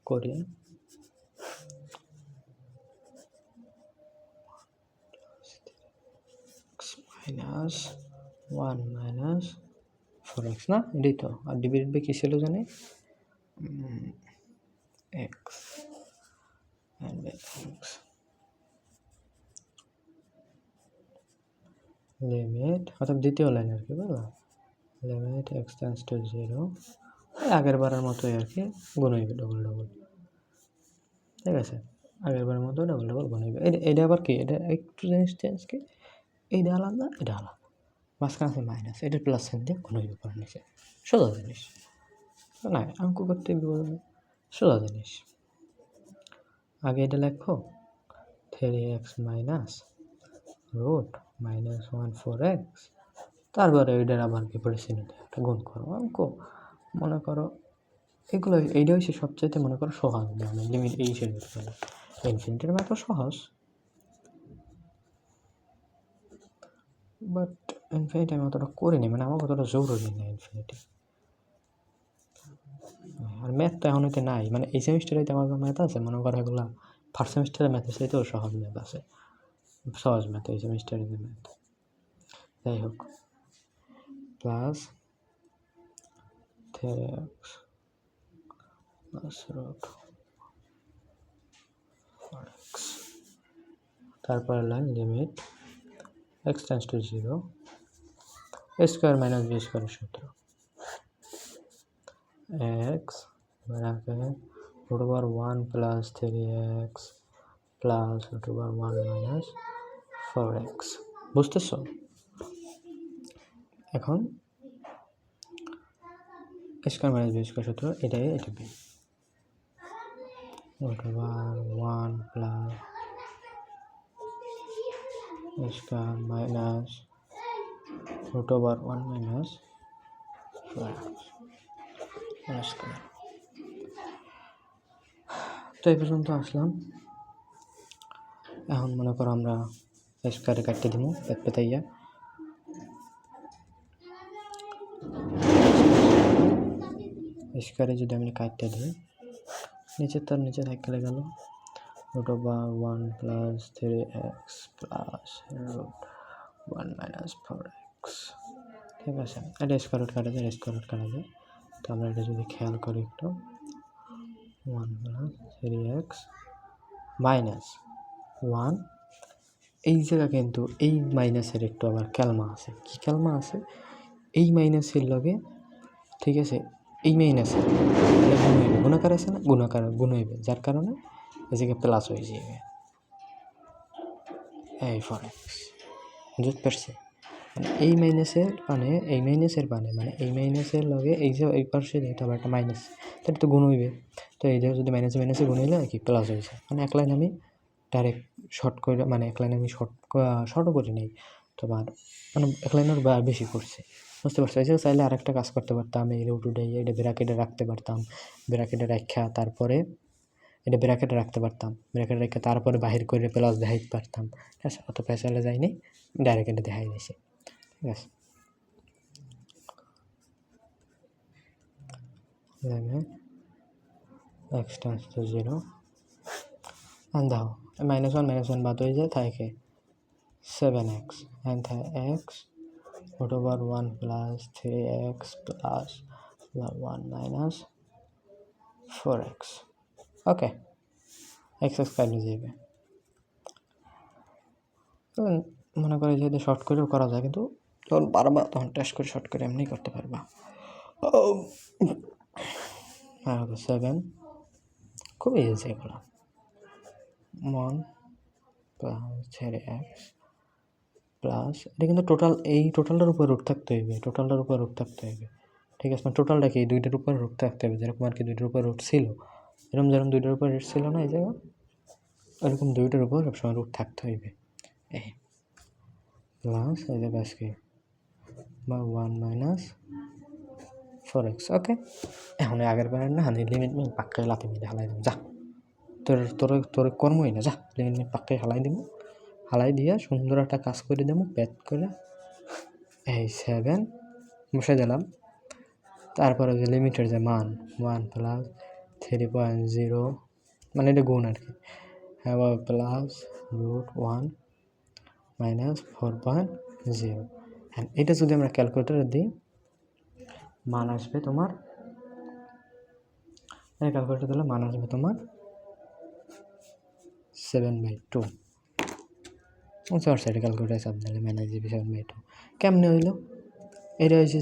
করি। Minus 1 minus 4x না, এটাই তো। আর ডিভাইডেড বাই কী ছিল জানি, এক্স and x লিমিট, অর্থাৎ দ্বিতীয় লাইন আর কি, বুঝলাম। লিমিট x টেন্ডস টু 0, আগের বারের মতোই আর কি, গুণ হইবে ডবল ডবল, ঠিক আছে। আগের বারের মতো ডবল ডবল গুণ হইবে। এটা আবার কি, এটা একটু জিনিস চেঞ্জ কি, এইটা আলাদা এটা আলাদা, মাঝখানে আছে মাইনাস, এটা প্লাস সাইন দিয়ে গুণ হইবে পরে নিচে, সোজা জিনিস না, অঙ্ক করতে সোজা জিনিস। আগে এটা লেখো 3x minus root minus 1 4x, তারপরে ওইটার আবার বিপরীত চিহ্ন দিয়ে একটা গুণ করো। অঙ্ক মনে করো এগুলো, এইটা হচ্ছে সবচাইতে মনে করো সহজ মানে লিমিট এই হিসেবে ইনফিনিটির ম্যাথ সহজ, বাট ইনফিনিটি আমি অতটা করিনি, মানে আমার অতটা জরুরি না ইনফিনিটি। আর ম্যাথ তো এখন হইতে নাই, মানে এই সেমিস্টারে আমার ম্যাথ আছে মনে করো, এগুলো ফার্স্ট সেমিস্টারের ম্যাথের চাইতেও সহজ ম্যাথ আছে, সহজ ম্যাথ এই সেমিস্টারের ম্যাথ। যাই হোক, plus 3x plus root 4x, তারপরে line limit x tends to 0, a square minus b স্কোয়ারের সূত্র, x root over 1 plus 3x plus root over 1 minus 4x, বুঝতেছ? এখন a square minus b square সূত্র, এটাই এটা b, root over 1 plus a square minus root over 1 minus 4x square. তো এই পর্যন্ত আসলাম। এখন মনে করো আমরা স্কোয়ারে কাটতে দিব পেট পেতাইয়া, স্কোয়ারে যদি আমি কাটতে দিই, নিচে তার নিচে থাকলে গেল root over 1 plus 3x plus root 1 minus 4x, ঠিক আছে। এটা স্কোয়ার রুট কাটা যায়, স্কোয়ার রুট কাটা যায়। তো আমরা এটা যদি খেয়াল করি একটু, 1 প্লাস 3x মাইনাস 1, এই জায়গা কিন্তু এই মাইনাসের একটু আবার ক্যালমা আছে। কি ক্যালমা আছে? এই মাইনাসের লগে, ঠিক আছে, এই মাইনাসের গুণ হইবে, গুণাকার আছে না, গুণ হইবে, যার কারণে এই জায়গায় প্লাস হয়ে যাবে এই 4x, বুঝতে পারছি? মানে এই মাইনাসের মানে এই মাইনাসের মানে এই মাইনাসের লগে এই যে এই পাশে যেহেতু আবার একটা মাইনাস, তাহলে তো গুণ হইবে। তো এই জায়গায় যদি মাইনাসে মাইনাসে গুণ হইলে কি প্লাস হয়েছে, মানে এক লাইন আমি ডাইরেক্ট শর্ট করে, মানে এক লাইন আমি শর্টও করি নাই, তোমার মানে এক লাইনের বেশি করছে, বুঝতে পারছো? এই যে চাইলে আরেকটা কাজ করতে পারতাম, এই রুট উঠে এটা ব্র্যাকেটে রাখতে পারতাম, ব্র্যাকেটে রাখা তারপরে এটা ব্র্যাকেটে রাখতে পারতাম, ব্র্যাকেটে রেখে তারপরে বাহির করে প্লাস দেখাইতে পারতাম, ঠিক আছে। অত পেঁচালে যায়নি, ডাইরেক্ট এটা দেখাই দিয়েছি, ঠিক আছে। x টেন্ডস টু 0, and দাও -1 বাদ হয়ে যায়, থাকে 7x, and থাকে x root over 1 plus 3x plus 1 minus 4x, ওকে। x কাটে যাবে, মনে করে যেহেতু শর্ট করেও করা যায়, কিন্তু যখন পারবা তখন টেস্ট করে শর্ট করে এমনি করতে পারবা। 7 খুবই ইজি এগুলো, 1 প্লাস 3x প্লাস, এটা কিন্তু টোটাল, এই টোটালটার উপরে রুট থাকতে হইবে, টোটালটার উপরে রুট থাকতে হইবে, ঠিক আছে। মানে টোটালটা কি, দুইটার উপরে রুট থাকতে হবে, যেরকম আর কি দুইটার উপরে রুট ছিল, যেরকম দুইটার উপরে রুট ছিল না এই জায়গা, এরকম দুইটার উপর সবসময় রুট থাকতে হইবে। এই প্লাস এই জায়গা আজকে বা 1 মাইনাস 4x, ওকে। এখন আগের বারের না লিমিট মিন পাক্কাই লাতে মিলে হালাই দিব, যা তোর কর্মই না, যা লিমিট মিন পাক্কাই হালাই দিব, হালাই দিয়া সুন্দর একটা কাজ করে দেবো, প্যাক করে এই 7 বসে দিলাম। তারপরে যে লিমিটের যে মান 1 প্লাস 3.0 মানে এটা গুণ আর কি, আবার প্লাস √1 মাইনাস 4.0। হ্যাঁ, এটা যদি আমরা ক্যালকুলেটারে দিই মান আসবে তোমার, ক্যালকুলেটার দিলে মান আসবে তোমার 7/2। সাইডে ক্যালকুলেটার চাপ দিলে ম্যানেজ 7/2 কেমনে হইলো? এটা হয়েছে